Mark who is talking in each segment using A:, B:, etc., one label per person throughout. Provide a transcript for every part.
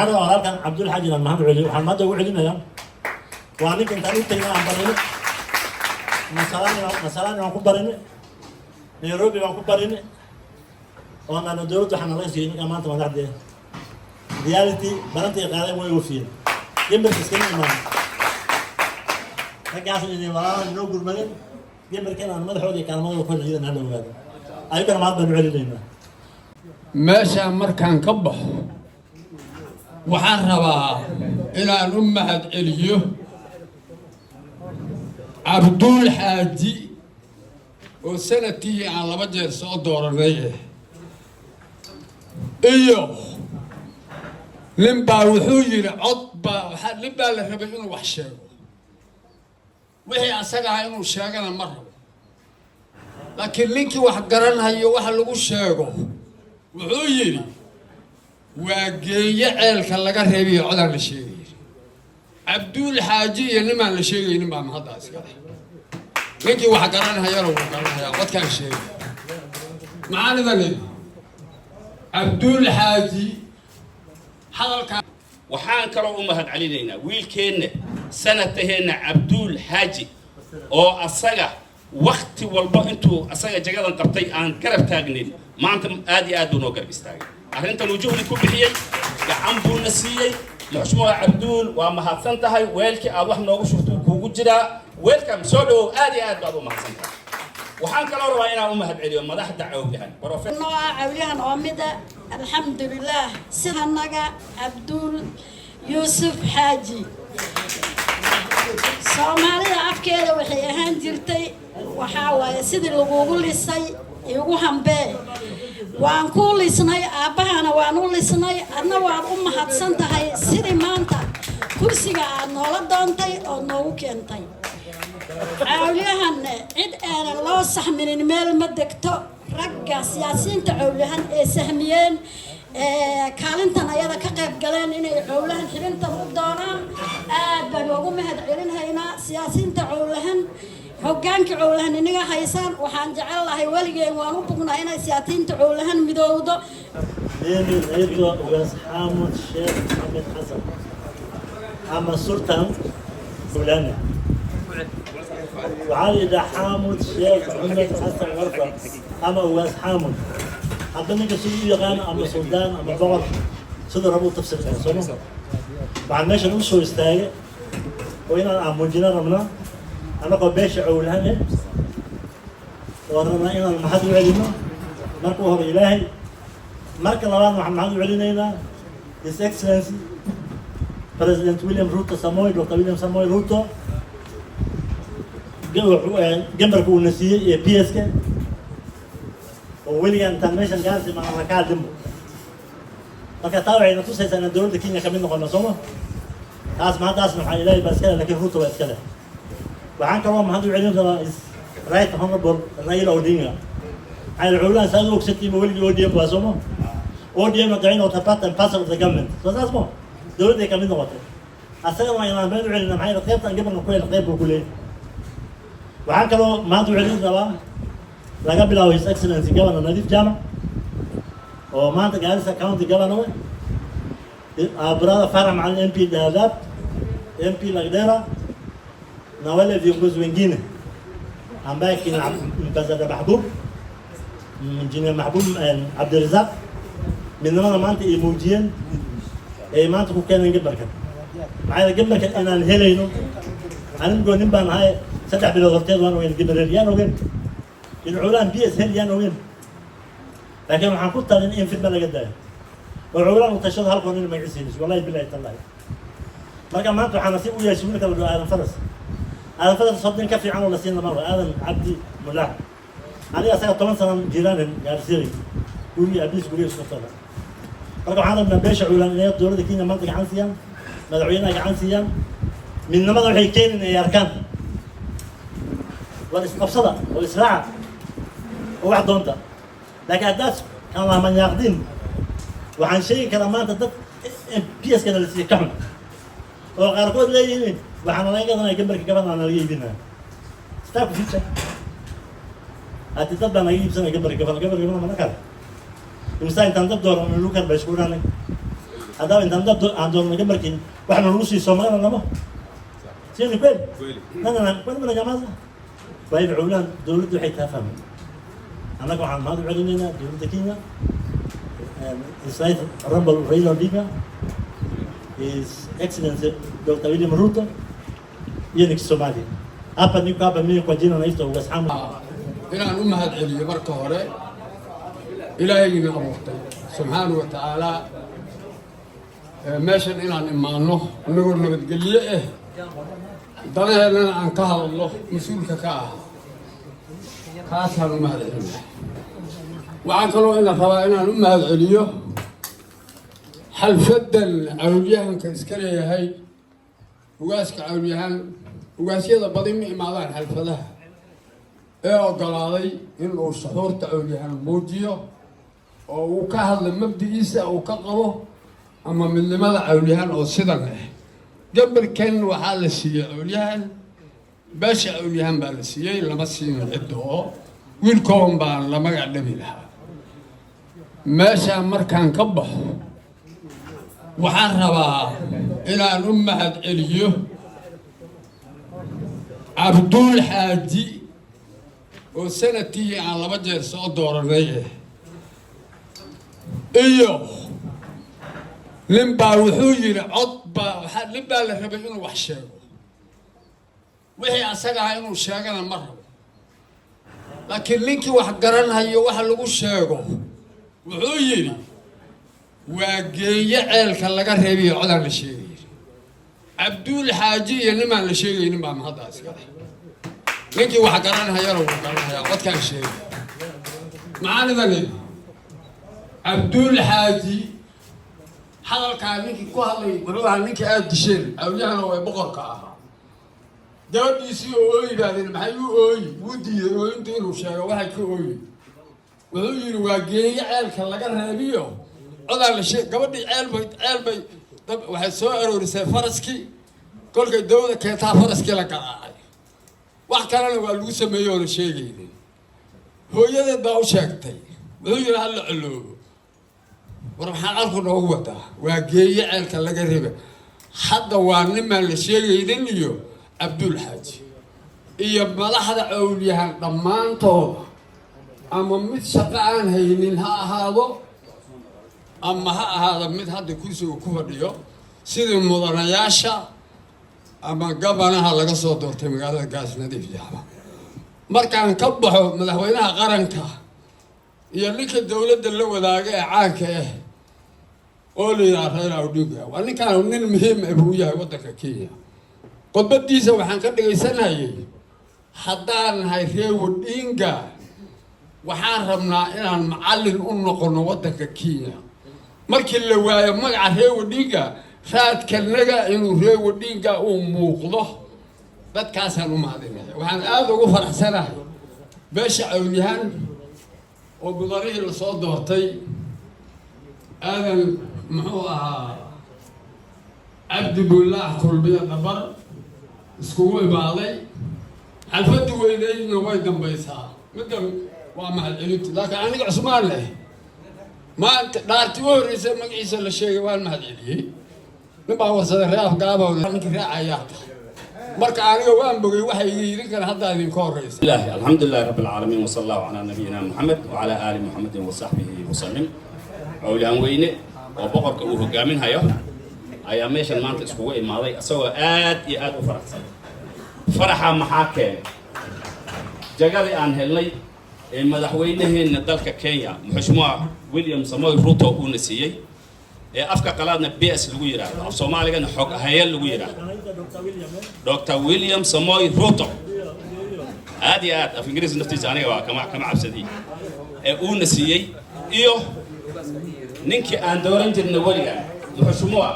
A: وحنا وهذا كان عبد الحاج المهند علي وحمد وعلينا يا وأنا كنت أقول تيجي عم بريني مثلا عم كبريني نيروبي عم كبريني وأنا ندورت وحنا الله يسيرني كمان تما ده ديالتي بنتي قاعدة مو يوفين يمكن تسكني إمام هكذا إني والله نقول مين يمكن كان أنا ما دحودي كان ما يكون جيدا هذا وهذا أي كان ما بنو علينا
B: meesha markaan ka baxo waxaan rabaa inaan u mahad celiyo Abdul Haaji oo sanadkii aan 2 jeer soo dooranay iyo limbaa wuxuu yiri codba waxa limbaa la rabay inuu wax sheego wixii asaga inuu sheegana ma rabo laakiin ninkii wax garanayo waxa lagu sheego wuxuu yiri waa geeyo ceelka laga reebiyo codaan la sheegay Abdul Haaji iyo nimaan la sheegaynin baa mahadaas galay ninkii wax garanayana wuu garanayaa codkaan sheegay macaanidani Abdul Haaji hadalka
C: waxaan kaloo u mahad celinaynaa wiilkeenna sanadteena Abdul Haaji oo asaga waqti walba intuu asaga jagadan qabtay aan garab taagnin maanta aad iyo aad noo garab istaagay arrintan wujuhdi ku bixiyay gacan buu nasiiyay maxshuuma Abdul waa mahadsan tahay weelkii aad wax noogu shurto kuugu jira welcome soo dhaw aad iyo aad baad u mahadsan tahay waxaan kaloo rabaa inaan u mahad celiyo madaxda cawlihan
D: cawlihan oo mida alxamdulillah sidanaga Abdul Yusuf Haaji Soomaalida afkeeda waxay ahaan jirtay waxa waaye sidii lagu lisay igu hambee waan ku lisnay aabahana waan u lisnay adna waan u mahadsan tahay sidii maanta kursiga aad noola doontay oo noogu keentay cawliyahan cid aan loo saxminin meel ma degto ragga siyaasiyiinta cawliyahan ee sahmiyeen kaalintan ayada ka qayb galeen inay cawliyahan xibintan u doonaan aad baan ugu mahad celinaynaa siyaasiyiinta cawliyahan hoggaanka cawliyahan inaga haysaan waxaan jecel lahay waligeen waan u bugnaa inay siyaasiyiinta cawliyahan midowdo
A: نيرجو وحامد الشيخ محمد حسن أما السلطان فلانة وعلي ده حامد الشيخ محمد حسن غرفة أما واس حامد حضرني كسيدي يغانا أما سلطان أما بغض صدر أبو تفسير خلصونه بعد ماشي نمشي ويستاهي وهنا عم مجينا رمنا أنا قد بيش عولهاني ورنا إنا المحد وعلينا مركو هو إلهي مركز لوان محمد علينا His Excellency President William Ruto Samoei Dr. William Samoei Ruto جنبك ونسيه PSK وويليام تانميشن جالس مع مكان دمو marka taa waxay natusaysaa in dawladda Kenya ka mid noqono Soomaa taas ma taas maxay ilaahay bas kale laakiin Ruto waa iskale waxaan kaloo mahad u celin doonaa right honorable Raila Odinga ay culaan saad u ogsatiin weliga ODM waa Soomaa ODM dacayna oo part and parcel of the government soo taas mo dawladda ka mid noqotay asaga waa inaan been u celin maxay qaybtan gabarna ku hel qayb ku leeyahay waxaan kaloo mahad u celin doonaa laga bilaabo His Excellency Governor Nadif Jama oo maanta Garissa County Governor brother Farah مع MP Dadaab MP Lagdera na wale viongozi wengine ambaye kina Mbazada Mahbub Engineer Mahbub Abdirazak minna maanta ay muujiyeen ay maanta ku keeneen gabarka maxay gabarka inaan helayno anigu nin baan ahay 3 bilood horteed waan weyn gabariyaan ogen in culaan BS heliyaan ogen laakiin waxaan ku talin in fidma laga daayo oo culaan u tashado halkoon in magiciisiis wallahi billahi tallahi marka maanta waxaan nasiib u yeeshay marka la aadan faras صدق ka fiican oo la siin mar aadan abdi mullah aniga asaga 10 sano jiraan gaarsiiyay guriga abis guriga soo marka waxaan rabnaa beesha culaan inay dawladda Kenya maanta gacan siiyaan madaxweynaha gacan siiyaan midnimada waxay keenayaan yarkaan wala isqabsada oo israaca oo wax doonta لكن أداس كان من يقدم وعن شيء كلام ما تدق بيس كذا اللي كم وغرقود ليه وحنا لا يقدر يكبر كمان أنا اللي يبينا استاك في شيء أتتبع ما يجيب سنة يكبر كمان ما نكر المسائل تندب دور من لوكر بشكورنا هذا انت عندهم نجمر كين واحنا نروسي سومالنا لما سيني كويل لا كويل من الجماعة وهي بعولان دولته حيتها فهم أنا كمان عن هذا بعديننا دولته كينا إسرائيل رمبل ريلا بيكا His Excellency Dr. William Ruto ينك الصومالي أبا نيكو أبا مين كوجينا نايستو واسحام
B: inaan u mahadceliyo marka hore ilaahaygiina abuurtay subxaanahu wa tacaala meeshan inaan imaanno inagoo nabadgelye ah danaheennana aan ka hadalno mas-uulka ka ah kaasaan u mahadceliyo waxaan kaloo ina rabaa inaan u mahadceliyo xalfadan cawlyahanka iska leeyahay ugaaska cawlyahan ugaasyada badi ma imaadaan xalfadaha ee ogolaaday in uu suxuurta cawlyahan muujiyo oo uu ka hadla mabdigiisa uu ka qabo ama midnimada cawlyahan oo sidan ah gabalkan waxaa la siiyey cawlyahan beesha cawlyahan baa la siiyey lama siinin cidda oo wiilkoon baan la magac dhabi lahaa meeshaan markaan ka baxo waxaan rabaa inaan u mahadceliyo cabduul xaaji oo sanadkii aan 2 jeer soo dooranay iyo nin baa wuxuu yiri cod baa nin baa la rabay inuu wax sheego wixii asaga ah inuu sheegana ma rabo laakiin ninkii wax garanhayo waxa lagu sheego wuxuu yiri waa geeyo ceelka laga reebiyo codaan la sheegay cabduul xaaji iyo nimaan la sheegaynin baa mahadaas galay ninkii wax garanhayana wuu garanhayaa codkaan sheegay macaanidani cabduul xaaji hadalkaa ninkii ku hadlay wuxuu ahaa ninkii aad disheen cawlyahana way boqorka ahaa gabadhiisii oo ooyibaadeen maxay u ooyi wuu diiday ooyinta inuu sheego waxay ka ooyi wuxuu yidhi waa geeyo ceelka laga reebiyo codaan la sheeg gabadhii ceelbay waxay soo aroorisay faraskii kolkay dawada keentaa faraskii la garaacay wax kalena waa lagu sameeyey oo la sheegaynin hooyadeed baa u sheegtay wuxuu yidhi hala coloobo war maxaa calku noogu wadaa waa geeyo ceelka laga reeba hadda waa nimaan la sheegaynin iyo cabduul xaaji iyo madaxda cawlyahan dhammaantooda ama mid shaqo aan haynin ha ahaado ama ha ahaado mid hadda kursiga ku fadhiyo sidii mudanayaasha ama gabanaha laga soo doortay magaalada gaasnadiif jaaba markaan ka baxo madaxweynaha qaranka iyo ninka dawladda la wadaaga ee caanka ah oo la yidhaha Raila Odinga waa ninkaan nin muhiim ah buu yahay waddanka Kenya qodbadiisa waxaan ka dhagaysanayay haddaan nahay reer Odinga waxaan rabnaa inaan macallin u noqono waddanka Kenya markii la waayo magaca reer Odinga raadkanaga inuu reer Odinga uu muuqdo dadkaasaan u mahadinayaa waxaan aad ugu faraxsanahay beesha cawlyahan oo mudanihii la soo doortay aadan muxuu ahaa cabdi bullaah kulbiya dhabar iskugu imaaday xalfadii weyneydna way dambaysaa middan waa mahadcelinti laakiin aniga cusmaan leh maanta dhaartii u horreysay magaciisa la sheegay waan mahadceliyey nin baa warsaday ree afgaabawda ninkii raacayaa tahay marka aniga waan bogay waxay idin kale hadda idinka horreysay
C: الحمد لله رب العالمين وصلى الله على نبينا محمد وعلى آل محمد وصحبه وسلم عوليان وينه وبقرك وهجامين هيا أيام ماشان ما أنت اسمه إيه ماضي أسوأ آد وفرح فرحة محاكم جاكالي عن هاللي مدحوينه إن ذلك كينيا محشمع ويليام سموي روتو ونسيي أفكا قلادنا بيس لويرا أو سومالي كان حق هيا لويرا دكتور ويليام سموي روتو هذه في إنجليزي نفتي زانية كما عبسدي ونسيي إيوه نينكي أندورين جرنا وليا محشمع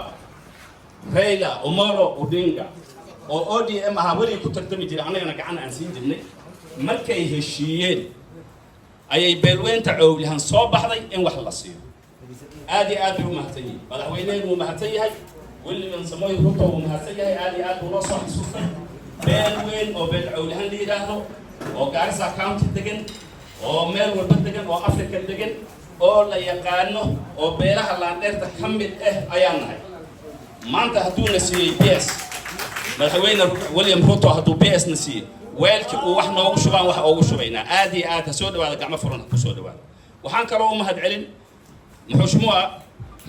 C: ريلا أمارو أودينغا أو أودي أم هاولي كترتمي جرا أنا كأنا أنسين جرني مركي هالشيء أي بلوين تعول هن صوب حضي إن وحلصيه آدي ومهتي مدحوينين ومهتي هاي واللي من سموه روتو ومهتي هاي آدي ونصح سوسة بلوين أو بالعول هن اللي يراهنو أو غارسا كاونتي دقن أو ميل والبد دقن أو أفريقيا دقن oo la yaqaano oo beelaha laandheerta ka mid ah ayaan nahay maanta hadduu na siiyey PS madaxweyne William Ruto hadduu PS na siiyey weelkii uu wax noogu shubaan wax ugu shubaynaa aad iyo aad ha soo dhawaada gacmo furan ku soo dhawaada waxaan kaloo u mahad celin muxushmuha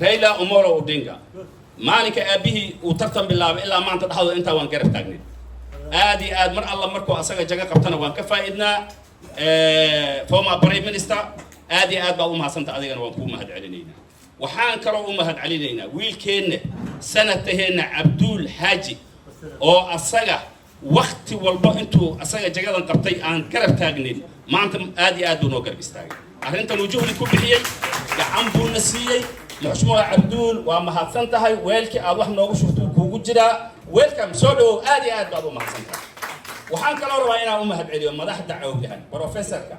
C: Raila Omolo Odinga maalinka aabihii uu tartan bilaabay ilaa maanta dhaxdo inta waan garab taagnay aad iyo aad mar alla markuu asaga jaga qabtana waan ka faa'iidnaa former prime minister aad iyo aad baa u mahadsantahay adigana waan ku mahad celinaynaa waxaan kaloo u mahad celinaynaa wiilkeena sanataheena Abdul Haji oo asaga waqti walba intuu asaga jagadan qabtay aan garab taagnin maanta aad iyo aad noo garab istaagay arrintan uu juhdi ku bixiyay gacan buu na siiyay muxushmuha Abdul waa mahadsantahay weelkii aad wax noogu shuftuu kuugu jiraa welcome soo dhawow aad iyo aad baad u mahadsantahay waxaan kaloo rabaa inaan u mahad celiyo madaxda cawgahan professorka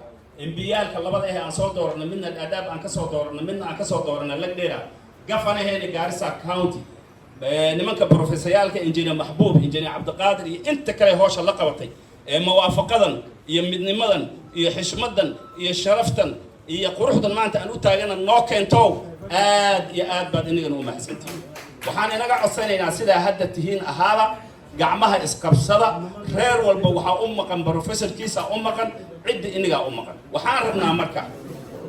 C: imbiyaalka labada aan soo dooranay midna adaab aan ka soo dooranay midna aan ka soo dooranay lagdheera gafanaheena Garissa County nimanka professoralka engineer Mahbub engineer Abdulqaadir iyo inta kale hawsha la qabatay ee muwaafaqadan iyo midnimadan iyo xishmadan iyo sharaftan iyo quruxdan maanta aan u taagana noo keento aad iyo aad baad inagana u mahadsantihiin waxaan inaga codsanaynaa sidaa hadda tihiin ahaada gacmaha isqabsada reer walba waxa u maqan professorkiisa u maqan cidi inaga u maqan waxaan rabnaa marka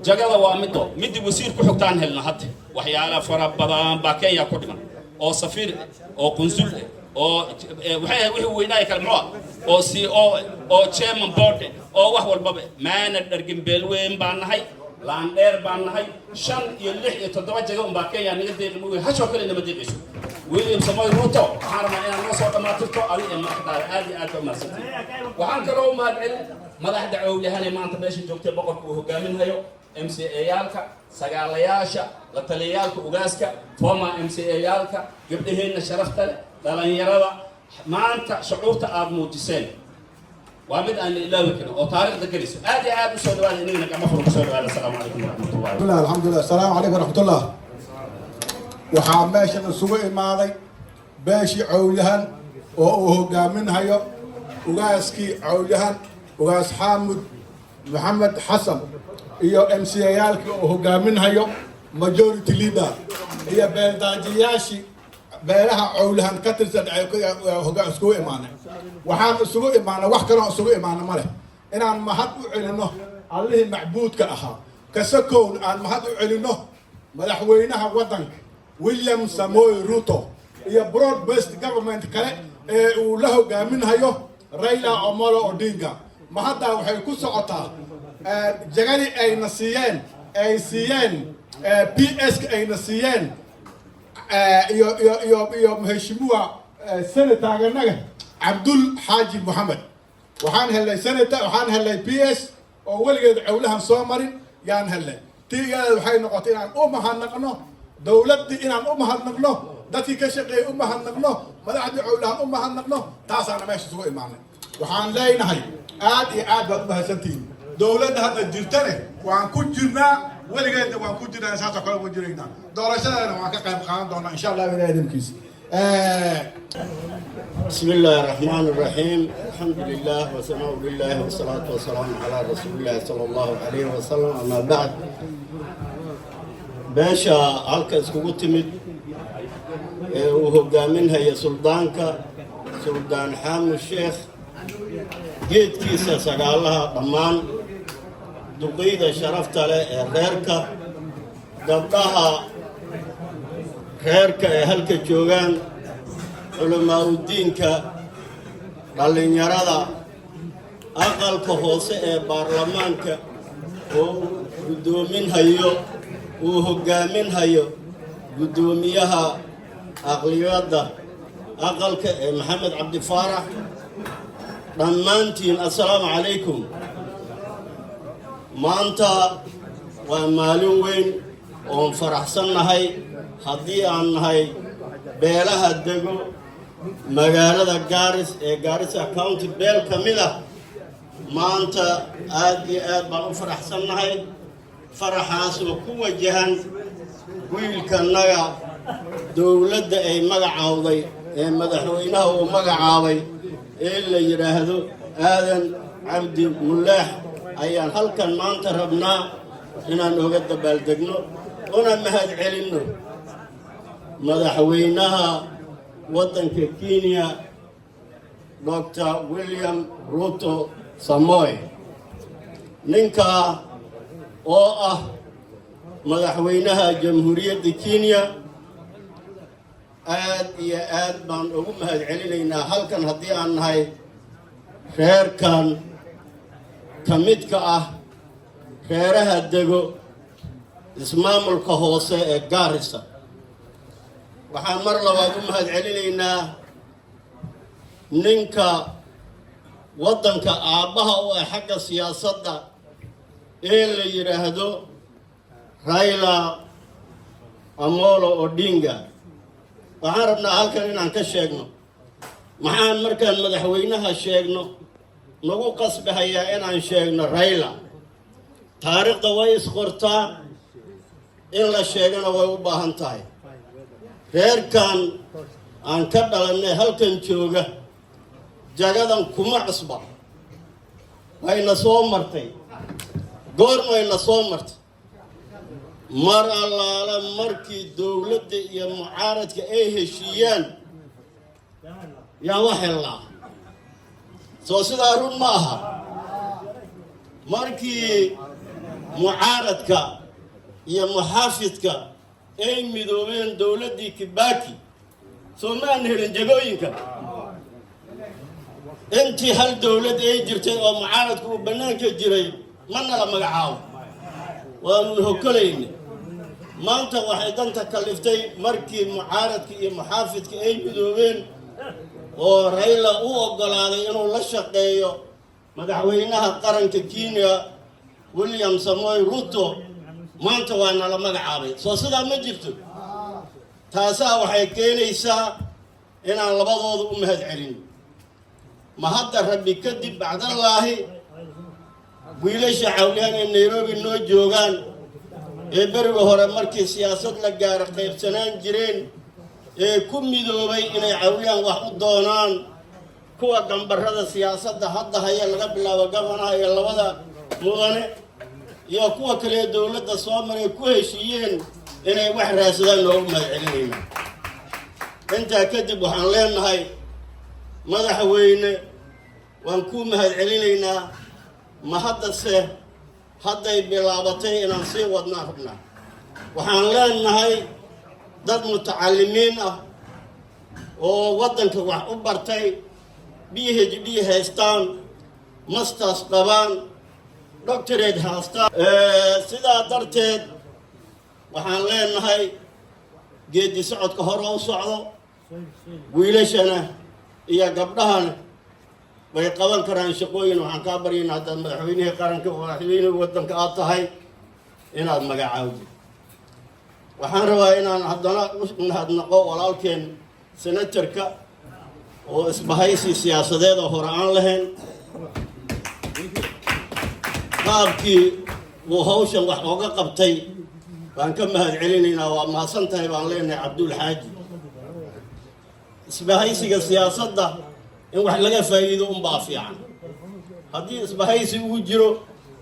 C: jagada waa mid wasiir ku xigtaan helna hadda waxyaala fara badan baa Kenya ku dhiman oo safiir oo consul oo wixii weynaa kala muxuu oo CEO oo chairman board oo wax walba maana dhargin beelweyn baan nahay laandheer baan nahay 5 iyo 6 iyo 7 jago baa Kenya naga deeqay mooy hasho kale nama deeqayso William Samoei Ruto waxaan rabnaa inaan noo soo dhamaatirto adiga maqdaar aad iyo aad u mahadsantahay waxaan kaloo mahad celin madaxda cawlahan maanta meesha joogtay boqorku uu hogaaminayo MCA-yaalka sagaalayaasha la taliyaalka ugaaska former MCA-yaalka gabdhaheena sharafta dhalinyarada maanta shucuurta aad muujiseen waa mid aan ilaawi karin oo taariikhda galiso aad iyo aad u soo dhawaada inagana gacmo furan ku soo dhawaada assalaamu calaykum waraxmatullaahi
E: alxamdulillah assalaamu calaykum waraxmatullah waxaa meeshan isugu imaaday beeshii cawlahan oo uu hogaaminayo ugaaskii cawlahan ugaas xaamud maxamed xasan iyo MCA-yaalkii oo hogaaminayo majority leader iyo beeldaajiyaashii beelaha cawlahan ka tirsan hoggaan isugu imaanay waxaan isugu imaanay wax kaloo isugu imaanay ma leh inaan mahad u celino allihii macbuudka ahaa kasakown aan mahad u celino madaxweynaha waddanka William Samoei Ruto iyo broad based government kale ee uu la hogaaminayo Raila Omolo Odinga mahadda waxay ku socotaa jagadii ayna siiyeen PS ayna siiyeen iyo mheshimiwa senataganaga Abdul Haji Mohamed waxaan helay senator waxaan helay PS oo waligeed cawlahan soo marin yaan helay tiigeeda waxay noqotay inaan u mahadnaqno dawladii inaan u mahadnaqno dadkii ka shaqeeyay u mahadnaqno madaxdii cawlahan u mahadnaqno taasaana meesha isugu imaanay waxaan leenahay aad iyo aad baad u mahadsantihiin dawladda hadda jirtane waan ku jirnaa weligeedna waan ku jirnaa saasoo kale ugu jiraynaa doorashadana waan ka qayb qaadan doonaa insha allah ilaahay idinkiisa
F: بسم الله الرحمن الرحيم الحمد لله وثناء لله والصلاة والسلام على رسول الله صلى الله عليه وسلم أما بعد باشا هلك اسكو تمد وهجامنها يا سلطانك سلطان حامد الشيخ جيت كيسة سقالها ضمان دقيدة شرفت على غيرك قبلها غيرك هلك جوغان علماء الدينك dhalinyarada aqalka hoose ee baarlamaanka oo gudoominhayo uu hogaaminhayo gudoomiyaha aqliyada aqalka ee Maxamed Cabdi Faarax dhammaantiin assalaamu calaykum maanta waa maalin weyn oo faraxsannahay haddii aan nahay beelaha dego magaalada Garissa County beel kamid ah maanta aad iyo aad baan u faraxsannahay faraxaas oo ku wajahan wiilkanaga dawladda ay magacaawday ee madaxweynaha uu magacaabay ee la yiraahdo Aadan Cabdi Mulaax ayaan halkan maanta rabnaa inaan uga dabaaldegno una mahad celinno madaxweynaha waddanka Kenya Dr. William Ruto Samoei ninka oo ah madaxweynaha jamhuuriyadda Kenya aad iyo aad baan ugu mahad celinaynaa halkan haddii aan nahay reerkan ka midka ah reeraha dego ismaamulka hoose ee Garissa waxaan mar labaad u mahad celinaynaa ninka waddanka aabbaha u ah xagga siyaasadda ee la yiraahdo Raila Amolo Odinga waxaan rabnaa halkan inaan ka sheegno maxaan markaan madaxweynaha sheegno nagu qasbahayaa inaan sheegno Raila taariikhda way isqortaa in la sheegana way u baahan tahay reerkan aan ka dhalanay halkan jooga jagadan kuma cusba wayna soo martay goormayna soo martay mar allaala markii dowladda iyo mucaaradka ay heshiiyaan yaa wax helnaa soo sidaa run ma aha markii mucaaradka iyo muxaafidka ay midoobeen dowladdii Kibaki soo maan helin jagooyinka intii hal dowlad ay jirtay oo mucaaradku uu bannaanka jiray ma nala magacaabo waanu hokolayna maanta waxay danta kaliftay markii mucaaradka iyo muxaafidka ay midoobeen oo Raila u ogolaaday inuu la shaqeeyo madaxweynaha qaranka Kenya William Samoei Ruto maanta waa nala magacaabay soo sidaa ma jirto taasaa waxay keenaysaa inaan labadooda u mahad celin ma hadda rabbi kadib bacdallaahi wiilasha cawliyan ee Nairobi noo joogaan ee beriga hore markii siyaasad la gaaro qaybsanaan jireen ee ku midoobay inay cawliyan wax u doonaan kuwa gambarada siyaasadda hadda haya laga bilaabo gabanaha iyo labada mudane iyo kuwa kale dowladda soo maray ku heshiiyeen inay wax raadsadaan loogu mahad celinayna intaa kadib waxaan leenahay madaxweyne waan ku mahad celinaynaa ma haddase hadday bilaabatay inaan sii wadnaa rabnaa waxaan leenahay dad mutacalimiin ah oo waddanka wax u bartay PhD haystaan masters qabaan doctorate haystaan sidaa darteed waxaan leenahay geedi socodka hore u socdo wiilashana iyo gabdhahana way qaban karaan shaqooyin waxaan kaa baryaynaa haddaad madaxweynihii qaranka madaxweynihii waddanka aad tahay inaad magacaawdo waxaan rabaa inaan haddana u mahadnaqo walaalkeen senatarka oo isbahaysi siyaasadeed oo hore aan lahayn qaabkii uu hawshan wax ooga qabtay baan ka mahad celinaynaa waa mahadsan tahay baan leenahay Cabdul Xaaji isbahaysiga siyaasadda in wax laga faa'iido baa fiican haddii isbahaysi uu jiro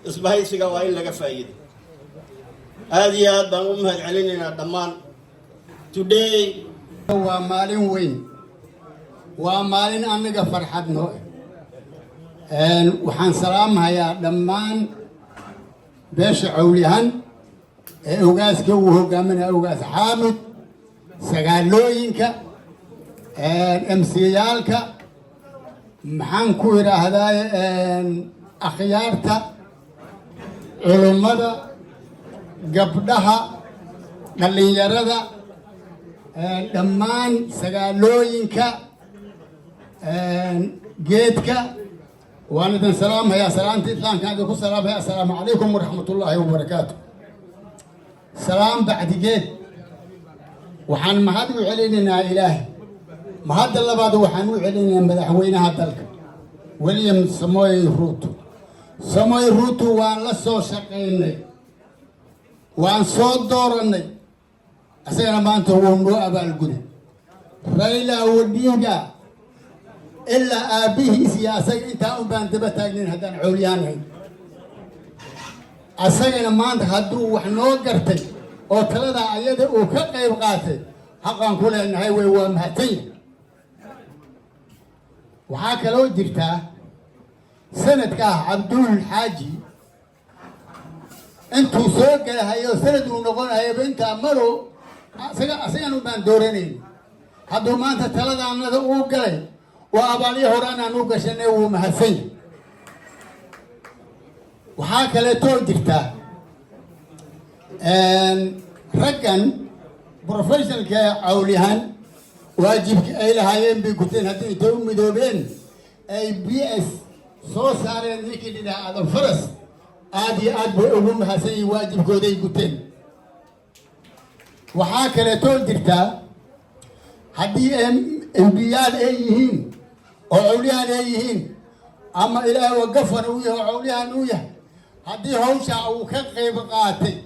F: isbahaysiga waa in laga faa'iido aad iyo aad baan u mahad celinaynaa dhammaan today
B: waa maalin weyn waa maalin aniga farxad noo waxaan salaamayaa dhammaan beesha cawliyahan ee ogaaska uu hogaaminaya ogaas xaamid sagaalooyinka MCyaalka maxaan ku yiraahdaa akhyaarta culummada gabdhaha dhalinyarada dhammaan sagaalooyinka geedka waan idin salaamayaa salaamta islaamka idinku salaamaya assalaamu calaykum waraxmatullaahi wabarakaatu salaam bacdigeed waxaan mahad u celinaynaa ilaahay mahadda labaad waxaan u celinaynaa madaxweynaha dalka William Samoei Ruto Samoei Ruto waan la soo shaqaynay waan soo dooranay asagana maanta wuu noo abaalguday Raila Odinga ilaa aabihiis iyo asaga intaa u baan daba taagnayn haddaan cawliyaanahay
G: asagana maanta hadduu wax noo gartay oo talada ayada uu ka qayb qaatay xaqaan ku leenahay way waa mahadsan yahay waxaa kaloo jirtaa sanadkaa cabduul xaaji intuu soo galahayo sanad uu noqonayaba intaa maro asaganu baan dooranayn hadduu maanta taladaanada uu galay waa abaalyo hore anaan u gashanay wuu mahadsan yahay waxaa kaleetoo jirtaa raggan professionalka cawliyahan waajibka ay lahaayeen bay guteen haddii intay u midoobeen ay BS soo saareen ninkii dhinaca Aadan Faras aad iyo aad bay ugu mahadsan yihiin waajibkooday guteen waxaa kaleetoo jirtaa haddii MByaal ay yihiin oo cawliyahan ay yihiin ama ilaahay waa gafan uu yahay oo cawliyahan uu yahay haddii hawsha uu ka qayb qaatay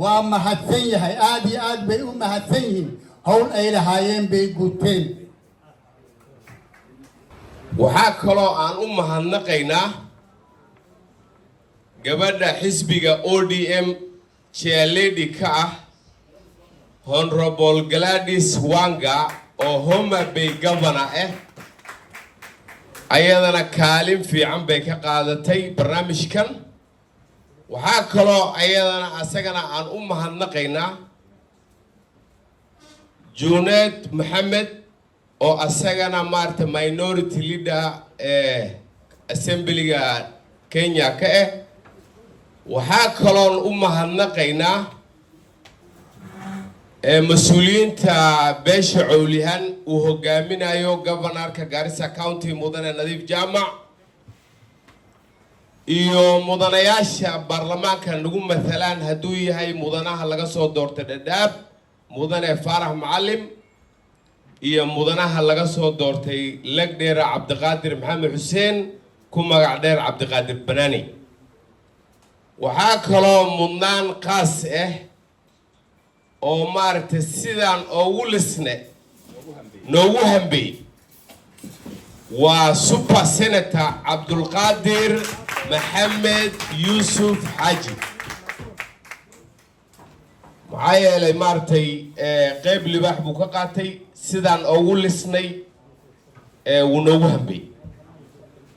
G: waa mahadsan yahay aad iyo aad bay u mahadsan yihiin hawl ay lahaayeen bay guteen
H: waxaa kaloo aan u mahadnaqaynaa gabadha xisbiga ODM chairlady ka ah Honorable Gladys Wanga oo Homa Bay Governor ayadana kaalin fiican bay ka qaadatay barnaamijkan waxaa kaloo ayadana asagana aan u mahadnaqaynaa Junaid Mohamed oo asagana maarta minority leader assemblyga Kenya ka waxaa kaloo u mahadnaqaynaa mas-uuliyiinta beesha cawliyahan uu hogaaminayo governorka Garissa County mudane Nadiif Jaamac iyo mudanayaasha baarlamaanka nagu matalaan hadduu yahay mudanaha laga soo doortay Dadaab mudane Faarax Macalim iyo mudanaha laga soo doortay Lagdheera Cabdiqaadir Maxamed Xuseen ku magac dheer Cabdiqaadir Banaani waxaa kaloo mudnaan qaas oo maaragtay sidaan ugu lisne noogu hambay waa super senator Cabdulqaadir Maxamed Yuusuf Xaaji maxaa yeelay maaragtay qayb libaax buu ka qaatay sidaan ugu lisnay wuu noogu hambay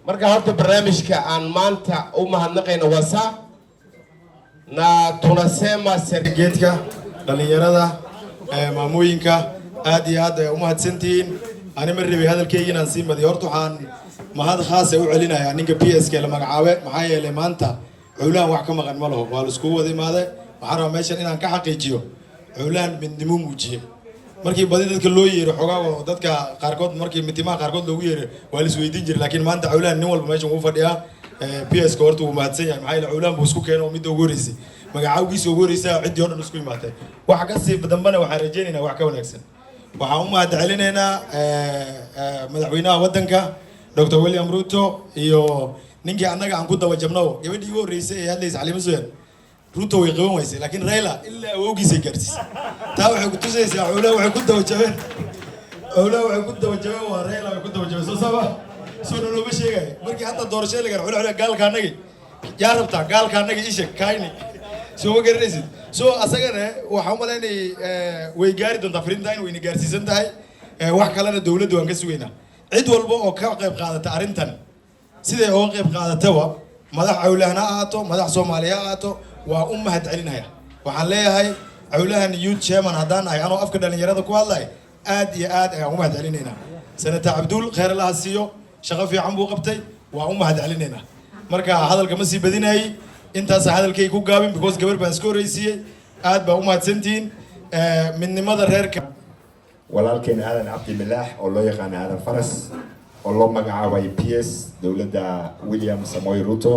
H: marka horta barnaamijka aan maanta u mahadnaqayna waa saa na tunasema
I: geedka dhalinyarada maamooyinka aad iyo aad u mahadsantihiin ani ma rabay hadalkayga inaan sii madiyo horta waxaan mahad khaas u celinayaa ninka PSK la magacaabe maxaa yeelay maanta cawlahan wax ka maqan ma laho waa la isku wada imaaday waxaan rabaa meeshan inaan ka xaqiijiyo cawlahan midnimo muujiye markii badi dadka loo yeero xogaa dadka qaarkood markii mitimaha qaarkood loogu yeero waa la isweydiin jiray laakiin maanta cawlahan nin walba meeshan uu fadhiyaa PSK horta wuu mahadsan yahay maxaa yeelay cawlahan buu isku keenay midda ugu horeysay magacaawgiisa ugu horeysay ciddii oo dhan isku imaatay waxa ka sii dambana waxaan rajaynaynaa wax ka wanaagsan waxaan u mahad celinaynaa madaxweynaha waddanka Dr. William Ruto iyo ninkii annaga aan ku daba jabno gabadhii ugu horeysay ee hadlaysa Xaliimo Sooyan Ruto way qaban waysay laakiin Raila ilaa awowgiisay gaarsiisay taa waxay ku tusaysaa cawlaha waxay ku daba jabeen waa Raila way ku daba jabeen soo saba soo looba sheegay markii hadda doorashada laga cawlaha gaalka annaga yaa rabtaa gaalka annaga isha kayni soo ma garanaysid soo asagana waxaan u malaynay way gaari doontaa fariinta in wayna gaarsiisan tahay wax kalena dawladdu waan ka sugaynaa cid walba oo ka qayb qaadata arrintan siday uga qayb qaadataba madax cawlahan ha ahaato madax Soomaaliya ha ahaato waa u mahad celinaya waxaan leeyahay cawlahan youth chairman haddaan ahay anoo afka dhalinyarada ku hadlay aad iyo aad ayaan u mahad celinaynaa Senator Abdul Khayr Allah siiyo shaqo fiican buu qabtay waa u mahad celinaynaa marka hadalka ma sii badinayay intaas hadalkay ku gaabin because gabar baan iska horeysiyay aad baa u mahadsantiin midnimada reerka
J: walaalkeen Aadan Cabdi Milaax oo loo yaqaan Aadan Faras oo loo magacaabay PS dawladda William Samoei Ruto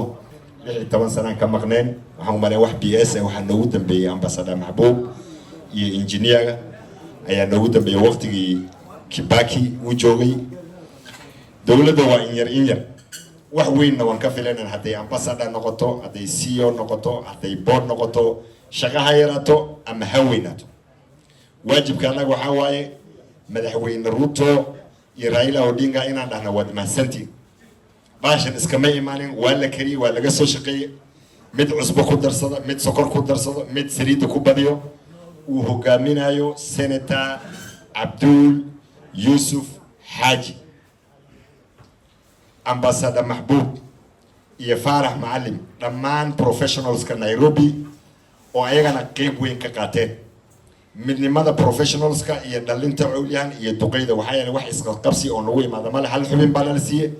J: 16 sano ka maqneen waxaan u maleeyaa wax PS waxa noogu dambeeyay ambassador Maxbuub iyo engineer ayaa noogu dambeeyay waqtigii Kibaki uu joogay dawladda waa in yar wax weynna waan ka filaynaa haday ambassador noqoto haday CEO noqoto haday board noqoto shaqaha yaraato ama ha weynaato waajibka anaga waxa waaye madaxweyne Ruto iyo Raila Odinga inaan dhahna wad mahadsantiin baashan iskama imaanin waa la kari waa laga soo shaqeeyay mid cusbo ku darsado mid sokor ku darsado mid saliidda ku badiyo uu hogaaminayo senator Abdul Yusuf Haji ambassador Mahbub iyo Farah Maalim dhammaan professionals ka Nairobi oo ayagana qayb weyn ka qaateen midnimada professionals ka iyo dhalinta cawliyan iyo duqeyda waxa ay wax isqa qabsi oo nagu imaado mal hal xubin baan la siiyay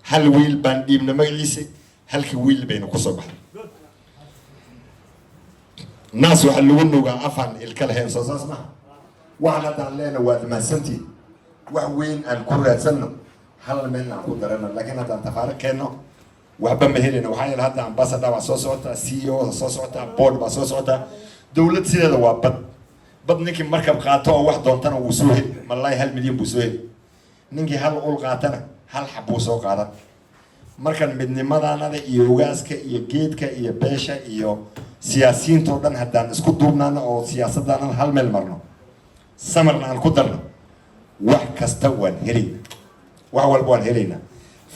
J: hal wiil baan dhiibna magaciisa halkii wiil bayna ku soo baxay naas waxa lagu nuugaa afan ilkala heen soo saasma waxna daan leena waa mahadsanti wax weyn aan ku raadsanno hal meel aan ku darano laakiin hadaan tafaariqeeno waxba ma helina waxa ay hadda ambassador waa soo socota CEO soo socota board baa soo socota dawlad sideeda waa bad ninkii markab qaato oo wax doontana uu soo heli malay 1 milyan buu soo heli ninkii hal ul qaatana hal xabuu soo qaadan markan midnimadaanada iyo ogaaska iyo geedka iyo beesha iyo siyaasiyiinta oo dhan haddaan isku duubnaano oo siyaasadaanan hal meel marno samarna aan ku darno wax kasta waan helaynaa wax walba waan helaynaa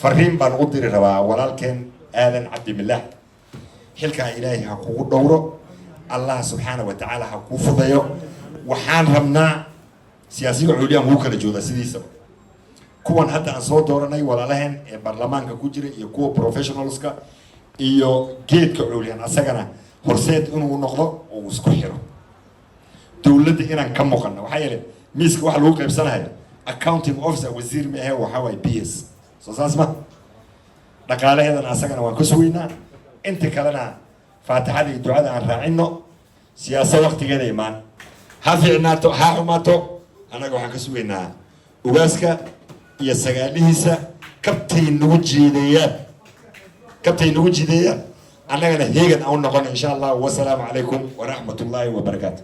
J: fariin baan u diri rabaa walaalkeen aadan cabdi milaax xilkaa ilaahay ha kugu dhowro allah subxaana wa tacaala ha kuu fudayo waxaan rabnaa siyaasiga cuuliyaan wuu kala joogaa sidiisaba kuwan hadda aan soo dooranay walaalaheen ee baarlamaanka ku jira iyo kuwa professionalska iyo geedka cuuliyaan asagana horseed inuu noqdo oo isku xiro dawladda inaan ka muuqano waxaa yeelay miiska waxa lagu qaybsanayo accounting officer wasiir ma ahe waxaa waaye PS soo saas ma dhaqaalaheedana asagana waan ka sugaynaa inta kalena faatixada iyo ducada aan raacino siyaasad waqtigeeda imaan ha fiicnaato ha xumaato annaga waxaan ka sugaynaa ugaaska iyo sagaalihiisa kabtay nagu jiideeyaan annagana heegan aan u noqon insha allah wasalaamu calaykum waraxmatullaahi wabarakaatu